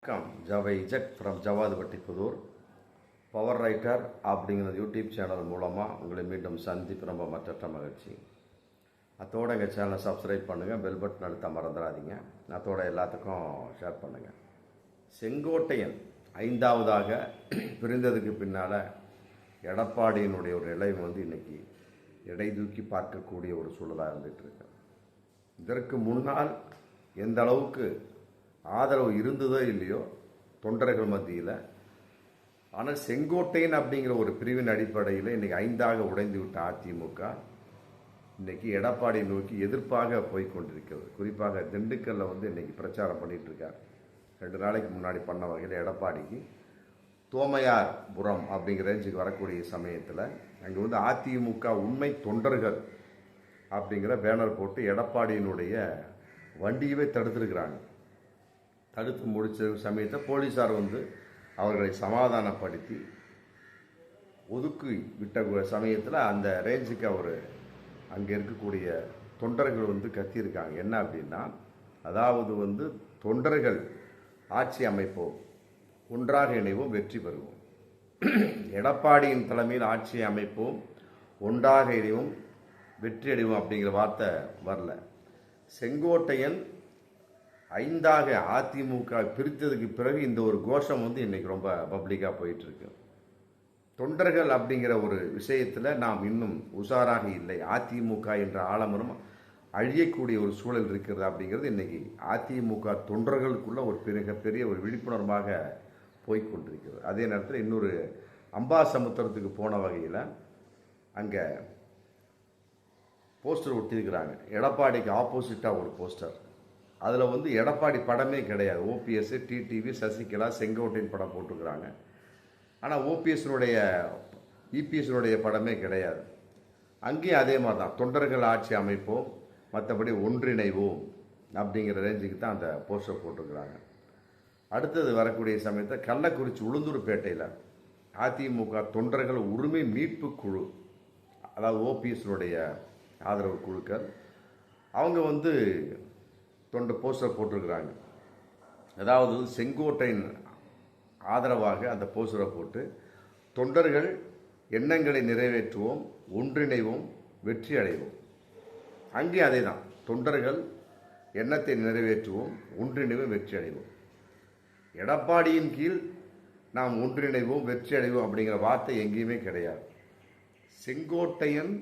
வணக்கம். ஜவை இஜெக் from Javadupatti Pudur. Power writer அப்படிங்கிற YouTube channel மூலமாக உங்களை மீண்டும் சந்திப்பு ரொம்ப மற்ற மகிழ்ச்சி. அதோட எங்கள் சேனலை சப்ஸ்கிரைப் பண்ணுங்கள், பெல் பட்டன் அழுத்த மறந்துடாதீங்க. அதோட எல்லாத்துக்கும் ஷேர் பண்ணுங்கள். செங்கோட்டையன் ஐந்தாவதாக பிரிந்ததுக்கு பின்னால் எடப்பாடியினுடைய ஒரு நிலை இன்றைக்கி எடை தூக்கி பார்க்கக்கூடிய ஒரு சூழலாக இருந்துகிட்ருக்கு. இதற்கு முன்னால் எந்த அளவுக்கு ஆதரவு இருந்ததோ இல்லையோ தொண்டர்கள் மத்தியில், ஆனால் செங்கோட்டையன் அப்படிங்கிற ஒரு பிரிவின் அடிப்படையில் இன்றைக்கி ஐந்தாக உடைந்து விட்ட அதிமுக இன்றைக்கி எடப்பாடி நோக்கி எதிர்ப்பாக போய்கொண்டிருக்கிறது. குறிப்பாக திண்டுக்கல்லில் இன்றைக்கி பிரச்சாரம் பண்ணிகிட்டு இருக்கார். 2 நாளைக்கு முன்னாடி பண்ண வகையில் எடப்பாடிக்கு தோமையார்புரம் அப்படிங்கிற ரேஞ்சுக்கு வரக்கூடிய சமயத்தில் அங்கே அதிமுக உண்மை தொண்டர்கள் அப்படிங்கிற பேனர் போட்டு எடப்பாடியினுடைய வண்டியவே தடுத்துருக்கிறாங்க. தடுத்து முடிச்ச சமயத்தை போலீஸார் அவர்களை சமாதானப்படுத்தி ஒதுக்கி விட்ட சமயத்தில் அந்த ரேஞ்சுக்கு அவர் அங்கே இருக்கக்கூடிய தொண்டர்கள் கத்தியிருக்காங்க. என்ன அப்படின்னா, அதாவது தொண்டர்கள் ஆட்சி அமைப்போம், ஒன்றாக இணைவோம், வெற்றி பெறுவோம். எடப்பாடியின் தலைமையில் ஆட்சி அமைப்போம், ஒன்றாக இணைவோம், வெற்றி அடைவோம் அப்படிங்கிற வார்த்தை வரல. செங்கோட்டையன் ஐந்தாக அதிமுக பிரித்ததுக்கு பிறகு இந்த ஒரு கோஷம் இன்னைக்கு ரொம்ப பப்ளிக்காக போயிட்டுருக்கு. தொண்டர்கள் அப்படிங்கிற ஒரு விஷயத்தில் நாம் இன்னும் உஷாராக இல்லை. அதிமுக என்ற ஆலமரம் அழியக்கூடிய ஒரு சூழல் இருக்கிறது அப்படிங்கிறது இன்னைக்கு அதிமுக தொண்டர்களுக்குள்ள ஒரு பெரிய ஒரு விழிப்புணர்வாக போய்கொண்டிருக்கிறது. அதே நேரத்தில் இன்னொரு அம்பாசமுத்திரத்துக்கு போன வகையில் அங்கே போஸ்டர் ஒட்டியிருக்கிறாங்க. எடப்பாடிக்கு ஆப்போசிட்டாக ஒரு போஸ்டர். அதில் எடப்பாடி படமே கிடையாது. ஓபிஎஸ், டிடிவி, சசிகலா, செங்கோட்டையன் படம் போட்டுக்கிறாங்க. ஆனால் ஓபிஎஸ்னுடைய இபிஎஸ்னுடைய படமே கிடையாது. அங்கேயும் அதே மாதிரி தான், தொண்டர்கள் ஆட்சி அமைப்போம், மற்றபடி ஒன்றிணைவோம் அப்படிங்கிற ரேஞ்சுக்கு தான் அந்த போஸ்டர் போட்டுக்கிறாங்க. அடுத்தது வரக்கூடிய சமயத்தை கள்ளக்குறிச்சி உளுந்தூர்பேட்டையில் அதிமுக தொண்டர்கள் உரிமை மீட்பு குழு, அதாவது ஓபிஎஸ்னுடைய ஆதரவு குழுக்கள், அவங்க தொண்டு போஸ்டர் போட்டிருக்கிறாங்க. அதாவது செங்கோட்டையின் ஆதரவாக அந்த போஸ்டரை போட்டு தொண்டர்கள் எண்ணங்களை நிறைவேற்றுவோம், ஒன்றிணைவோம், வெற்றி அடைவோம். அங்கே அதே தான், தொண்டர்கள் எண்ணத்தை நிறைவேற்றுவோம், ஒன்றிணைவோம், வெற்றி அடைவோம். எடப்பாடியின் கீழ் நாம் ஒன்றிணைவோம், வெற்றி அடைவோம் அப்படிங்கிற வார்த்தை எங்கேயுமே கிடையாது. செங்கோட்டையன்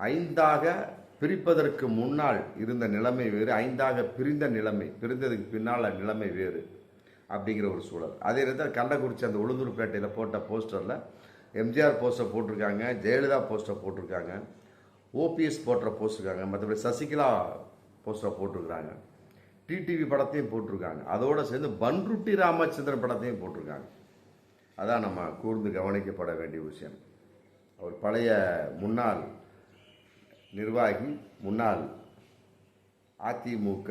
ஐந்தாக பிரிப்பதற்கு முன்னால் இருந்த நிலைமை வேறு, ஐந்தாக பிரிந்ததுக்கு பின்னால் நிலைமை வேறு அப்படிங்கிற ஒரு சூழல். அதே நேரத்தில் கள்ளக்குறிச்சி அந்த உளுந்தூர்பேட்டையில் போட்ட போஸ்டரில் எம்ஜிஆர் போஸ்டர் போட்டிருக்காங்க, ஜெயலலிதா போஸ்டர் போட்டிருக்காங்க, ஓபிஎஸ் போட்டிருக்காங்க, மற்றபடி சசிகலா போஸ்டர் போட்டிருக்கிறாங்க, டிடிவி படத்தையும் போட்டிருக்காங்க. அதோடு சேர்ந்து பன்ருட்டி ராமச்சந்திரன் படத்தையும் போட்டிருக்காங்க. அதான் நம்ம கூர்ந்து கவனிக்கப்பட வேண்டிய விஷயம். அவர் பழைய முன்னாள் நிர்வாகி, முன்னாள் அதிமுக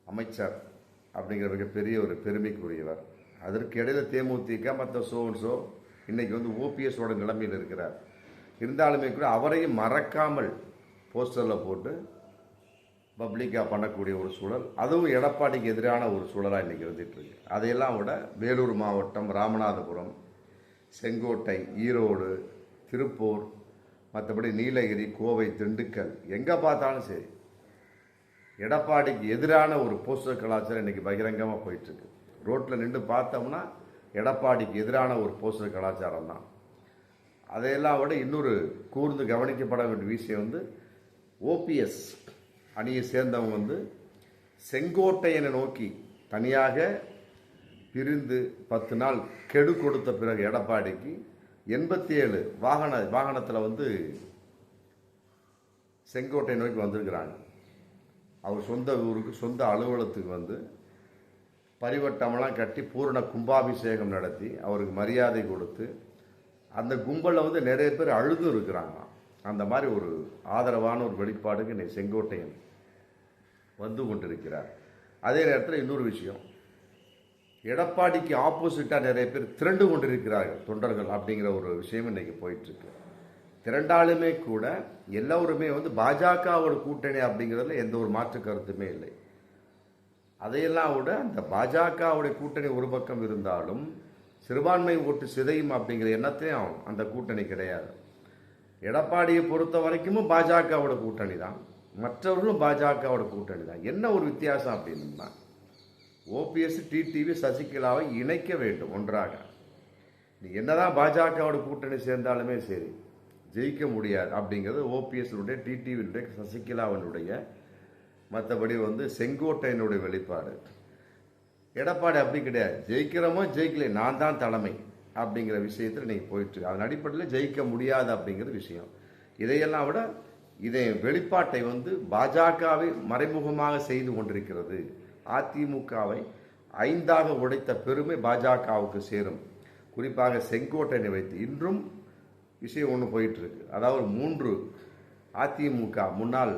அமைச்சர் அப்படிங்கிற மிகப்பெரிய ஒரு பெருமைக்குரியவர். அதற்கு இடையில தேமுதிக மற்ற சோன்சோ இன்னைக்கு ஓபிஎஸோட நிலைமையில் இருக்கிறார். இருந்தாலுமே கூட அவரையும் மறக்காமல் போஸ்டரில் போட்டு பப்ளிக்காக பண்ணக்கூடிய ஒரு சூழல், அதுவும் எடப்பாடிக்கு எதிரான ஒரு சூழலாக இன்றைக்கி இருந்துகிட்டு இருக்கு. அதையெல்லாம் விட வேலூர் மாவட்டம், ராமநாதபுரம், செங்கோட்டை, ஈரோடு, திருப்பூர், மற்றபடி நீலகிரி, கோவை, திண்டுக்கல், எங்கே பார்த்தாலும் சரி எடப்பாடிக்கு எதிரான ஒரு போஸ்டர் கலாச்சாரம் இன்றைக்கி பகிரங்கமாக போயிட்டுருக்கு. ரோட்டில் நின்று பார்த்தோம்னா எடப்பாடிக்கு எதிரான ஒரு போஸ்டர் கலாச்சாரம் தான். அதையெல்லாம் விட இன்னொரு கூர்ந்து கவனிக்கப்பட வேண்டிய விஷயம் ஓபிஎஸ் அணியை சேர்ந்தவங்க செங்கோட்டையனை நோக்கி தனியாக பிரிந்து 10 நாள் கெடு கொடுத்த பிறகு எடப்பாடிக்கு 87 வாகனத்தில் செங்கோட்டை நோக்கி வந்திருக்கிறாங்க. அவர் சொந்த ஊருக்கு, சொந்த அலுவலகத்துக்கு பரிவட்டமெல்லாம் கட்டி பூரண கும்பாபிஷேகம் நடத்தி அவருக்கு மரியாதை கொடுத்து அந்த கும்பலில் நிறைய பேர் அழுதும் இருக்கிறாங்க. அந்த மாதிரி ஒரு ஆதரவான ஒரு வெளிப்பாடுக்கு இன்னைக்கு செங்கோட்டையன் கொண்டிருக்கிறார். அதே நேரத்தில் இன்னொரு விஷயம், எடப்பாடிக்கு ஆப்போசிட்டாக நிறைய பேர் திரண்டு கொண்டிருக்கிறார்கள் தொண்டர்கள் அப்படிங்கிற ஒரு விஷயம் இன்னைக்கு போயிட்டுருக்கு. திரண்டாலுமே கூட எல்லோருமே பாஜகவோட கூட்டணி அப்படிங்கிறதுல எந்த ஒரு மாற்று கருத்துமே இல்லை. அதையெல்லாம் விட அந்த பாஜகவுடைய கூட்டணி ஒரு பக்கம் இருந்தாலும் சிறுபான்மை ஓட்டு சிதையும் அப்படிங்கிற எண்ணத்தையும் அந்த கூட்டணி கிடையாது. எடப்பாடியை பொறுத்த வரைக்கும் பாஜகவோட கூட்டணி தான், மற்றவர்களும் பாஜகவோட கூட்டணி தான். என்ன ஒரு வித்தியாசம் அப்படின்னா, ஓபிஎஸ் டிடிவி சசிகலாவை இணைக்க வேண்டும் ஒன்றாக. நீ என்னதான் பாஜகவோட கூட்டணி சேர்ந்தாலுமே சரி ஜெயிக்க முடியாது அப்படிங்கிறது ஓபிஎஸ்னுடைய டிடிவினுடைய சசிகலாவினுடைய, மற்றபடி செங்கோட்டையனுடைய வெளிப்பாடு. எடப்பாடி அப்படி கிடையாது, ஜெயிக்கிறோமோ ஜெயிக்கல நான் தான் தலைமை அப்படிங்கிற விஷயத்தில் நீங்கள் போயிட்டு அதன் அடிப்படையில் ஜெயிக்க முடியாது அப்படிங்கிற விஷயம். இதையெல்லாம் விட இதை வெளிப்பாட்டை பாஜகவை மறைமுகமாக செய்து கொண்டிருக்கிறது. அதிமுகவை 5ஆக உடைத்த பெருமை பாஜகவுக்கு சேரும். குறிப்பாக செங்கோட்டையனை வைத்து இன்றும் விஷயம் ஒன்று போயிட்டு இருக்கு. அதாவது 3 அதிமுக முன்னாள்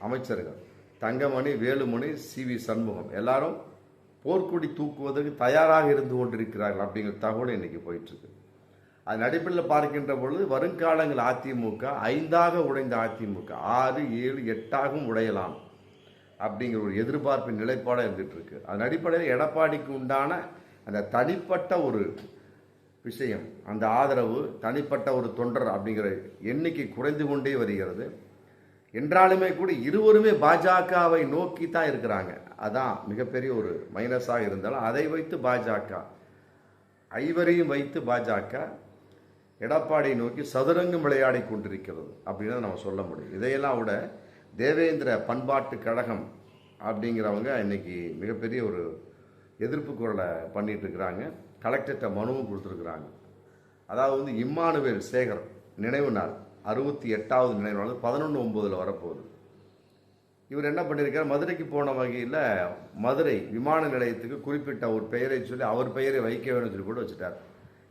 அமைச்சர்கள் தங்கமணி, வேலுமணி, சி.வி. சண்முகம் எல்லாரும் போர்க்குடி தூக்குவதற்கு தயாராக இருந்து கொண்டிருக்கிறார்கள் அப்படிங்கிற தகவல் இன்னைக்கு போயிட்டு இருக்கு. அதன் அடிப்படையில் பார்க்கின்ற பொழுது வருங்காலங்கள் அதிமுக 5ஆக உடைந்த அதிமுக 6, 7, 8ஆகவும் உடையலாம் அப்படிங்கிற ஒரு எதிர்பார்ப்பின் நிலைப்பாடாக இருந்துட்டு இருக்கு. அதன் அடிப்படையில் எடப்பாடிக்கு உண்டான அந்த தனிப்பட்ட ஒரு விஷயம், அந்த ஆதரவு, தனிப்பட்ட ஒரு தொண்டர் அப்படிங்கிற எண்ணிக்கை குறைந்து கொண்டே வருகிறது. என்றாலுமே கூட இருவருமே பாஜகவை நோக்கி தான் இருக்கிறாங்க. அதான் மிகப்பெரிய ஒரு மைனஸாக இருந்தாலும் அதை வைத்து பாஜக, ஐவரையும் வைத்து பாஜக எடப்பாடியை நோக்கி சதுரங்கம் விளையாடி கொண்டிருக்கிறது அப்படின்னு நம்ம சொல்ல முடியும். இதையெல்லாம் விட தேவேந்திர பண்பாட்டு கழகம் அப்படிங்கிறவங்க இன்னைக்கு மிகப்பெரிய ஒரு எதிர்ப்பு குரலை பண்ணிட்டு இருக்கிறாங்க. கலெக்டர்கிட்ட மனுவும் கொடுத்துருக்குறாங்க. அதாவது இம்மானுவேல் சேகர் நினைவு நாள் 68வது நினைவு நாள் 11/9 வரப்போகுது. இவர் என்ன பண்ணியிருக்கார், மதுரைக்கு போன வகையில் மதுரை விமான நிலையத்துக்கு குறிப்பிட்ட ஒரு பெயரை சொல்லி அவர் பெயரை வைக்க வேணும்னு சொல்லி கூட வச்சுட்டார்.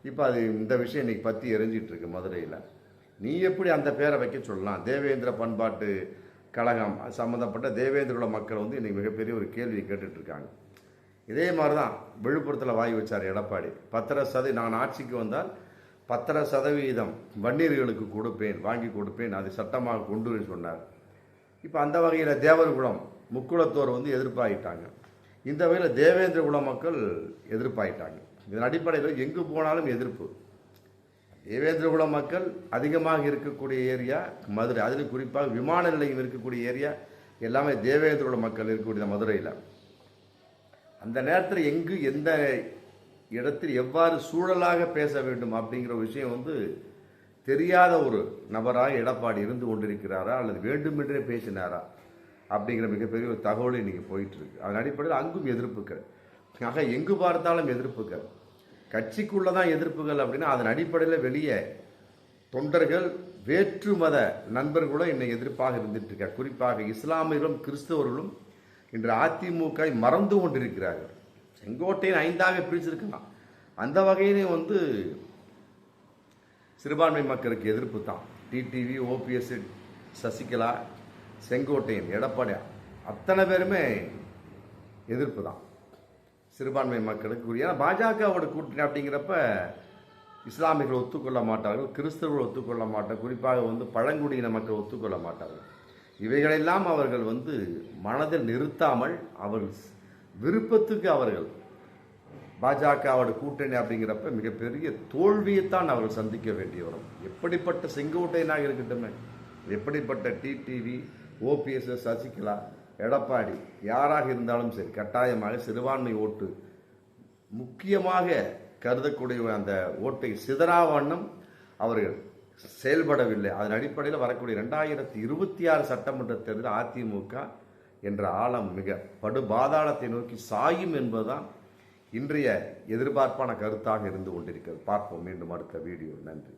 இப்போ அது இந்த விஷயம் இன்னைக்கு பற்றி எரிஞ்சிட்டு இருக்கு மதுரையில். நீ எப்படி அந்த பேரை வைக்க சொல்லலாம்? தேவேந்திர பண்பாட்டு கழகம் சம்மந்தப்பட்ட தேவேந்திரோட மக்கள் இன்னைக்கு மிகப்பெரிய ஒரு கேள்வியை கேட்டுட்டு இருக்காங்க. இதே மாதிரி தான் விழுப்புரத்தில் வாங்கி வச்சார் எடப்பாடி. 10% நான் ஆட்சிக்கு வந்தால் 10% வன்னியர்களுக்கு கொடுப்பேன், வாங்கி கொடுப்பேன், அது சட்டமாக கொண்டு சொன்னார். இப்போ அந்த வகையில் தேவர்குலம் முக்குளத்தோர் எதிர்ப்பாயிட்டாங்க. இந்த வகையில் தேவேந்திர குல மக்கள் எதிர்ப்பாயிட்டாங்க. இதன் அடிப்படையில் எங்கு போனாலும் எதிர்ப்பு. தேவேந்திர குல மக்கள் அதிகமாக இருக்கக்கூடிய ஏரியா மதுரை, அதில் குறிப்பாக விமான நிலையம் இருக்கக்கூடிய ஏரியா எல்லாமே தேவேந்திர குல மக்கள் இருக்கக்கூடிய மதுரையில். அந்த நேரத்தில் எங்கு எந்த இடத்தில் எவ்வாறு சூழலாக பேச வேண்டும் அப்படிங்கிற விஷயம் தெரியாத ஒரு நபராக எடப்பாடி இருந்து கொண்டிருக்கிறாரா அல்லது வேண்டுமென்றே பேசினாரா அப்படிங்கிற மிகப்பெரிய ஒரு தகவல் இன்னைக்கு போயிட்டு இருக்கு. அதன் அடிப்படையில் அங்கும் எதிர்ப்புகள், ஆக எங்கு பார்த்தாலும் எதிர்ப்புகள். கட்சிக்குள்ளதான் எதிர்ப்புகள் அப்படின்னா அதன் அடிப்படையில் வெளியே தொண்டர்கள் வேற்று மத நண்பர்களும் இன்னைக்கு எதிர்ப்பாக இருந்துட்டு இருக்கார். குறிப்பாக இஸ்லாமியர்களும் கிறிஸ்தவர்களும் இன்று அதிமுக மறந்து கொண்டிருக்கிறார்கள். செங்கோட்டையன் 5ஆக பிரிச்சிருக்கலாம். அந்த வகையிலையும் சிறுபான்மை மக்களுக்கு எதிர்ப்பு தான். டிடிவி, ஓபிஎஸ், சசிகலா, செங்கோட்டையன், எடப்பாடி அத்தனை பேருமே எதிர்ப்பு தான் சிறுபான்மை மக்களுக்கு. ஏன்னா பாஜகவோட கூட்டணி அப்படிங்கிறப்ப இஸ்லாமியர்கள் ஒத்துக்கொள்ள மாட்டார்கள், கிறிஸ்தவர்கள் ஒத்துக்கொள்ள மாட்டார்கள், குறிப்பாக பழங்குடியின மக்கள் ஒத்துக்கொள்ள மாட்டார்கள். இவைகளெல்லாம் அவர்கள் மனதில் நிறுத்தாமல் அவர்கள் விருப்பத்துக்கு அவர்கள் பாஜகவோட கூட்டணி அப்படிங்கிறப்ப மிகப்பெரிய தோல்வியைத்தான் அவர்கள் சந்திக்க வேண்டி வரும். எப்படிப்பட்ட செங்கோட்டையனாக இருக்கட்டுமே, எப்படிப்பட்ட டிடிவி, ஓபிஎஸ், சசிகலா, எடப்பாடி யாராக இருந்தாலும் சரி கட்டாயமாக சிறுபான்மை ஓட்டு முக்கியமாக கருதக்கூடிய அந்த ஓட்டை சிதறாவண்ணம் அவர்கள் செயல்படவில்லை. அதன் அடிப்படையில் வரக்கூடிய 2026 சட்டமன்ற தேர்தல் அதிமுக என்ற ஆழம் மிக படுபாதாளத்தை நோக்கி சாயும் என்பதுதான் இன்றைய எதிர்பார்ப்பான கருத்தாக இருந்து கொண்டிருக்கிறது. பார்ப்போம் மீண்டும் அடுத்த வீடியோ. நன்றி.